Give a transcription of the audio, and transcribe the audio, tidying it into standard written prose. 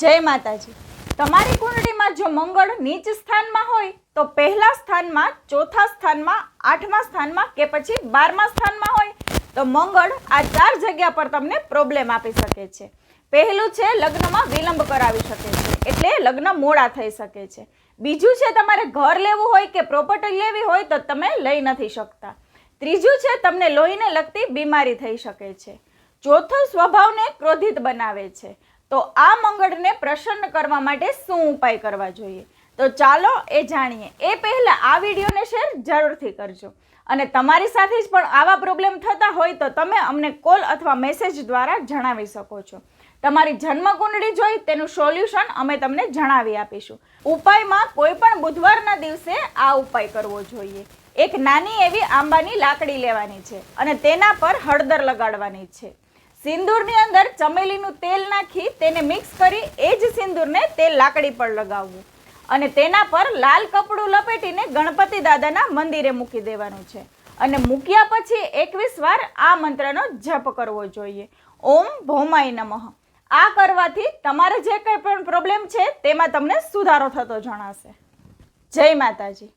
જય માતાજી। તમારી કુંડળીમાં જો મંગળ નીચ સ્થાનમાં હોય તો પહેલા સ્થાનમાં, ચોથા સ્થાનમાં, આઠમા સ્થાનમાં કે પછી 12મા સ્થાનમાં હોય તો મંગળ આ 4 જગ્યા પર તમને પ્રોબ્લેમ આપી શકે છે। પહેલું છે લગ્નમાં વિલંબ કરાવી શકે છે, એટલે લગ્ન મોડા થઈ શકે છે। બીજું છે તમારે ઘર લેવું હોય કે પ્રોપર્ટી લેવી હોય તો તમે લઈ નથી શકતા। ત્રીજું છે તમને લોહીને લગતી બીમારી થઈ શકે છે। ચોથું સ્વભાવને ક્રોધિત બનાવે છે। તો આ મંગળને પ્રસન્ન કરવા માટે શું ઉપાય કરવા જોઈએ તો ચાલો એ જાણીએ। એ પહેલા આ વિડીયોને શેર જરૂરથી કરજો અને તમારી સાથે જ પણ આવા પ્રોબ્લેમ થતા હોય તો તમે અમને કોલ અથવા મેસેજ દ્વારા જણાવી શકો છો। તમારી જન્મ કુંડળી જોઈ તેનું સોલ્યુશન અમે તમને જણાવી આપીશું। ઉપાયમાં કોઈ પણ બુધવારના દિવસે આ ઉપાય કરવો જોઈએ। એક નાની એવી આંબાની લાકડી લેવાની છે અને તેના પર હળદર લગાડવાની છે। સિંદૂરની અંદર ચમેલીનું તેલ નાખી તેને મિક્સ કરી એ જ સિંદૂરને તે લાકડી પર લગાવવું અને તેના પર લાલ કપડું લપેટીને ગણપતિ દાદાના મંદિરે મૂકી દેવાનું છે અને મૂક્યા પછી 21 વાર આ મંત્રનો જપ કરવો જોઈએ। ઓમ ભૌમાય નમઃ। આ કરવાથી તમારે જે કંઈ પણ પ્રોબ્લેમ છે તેમાં તમને સુધારો થતો જણાશે। જય માતાજી।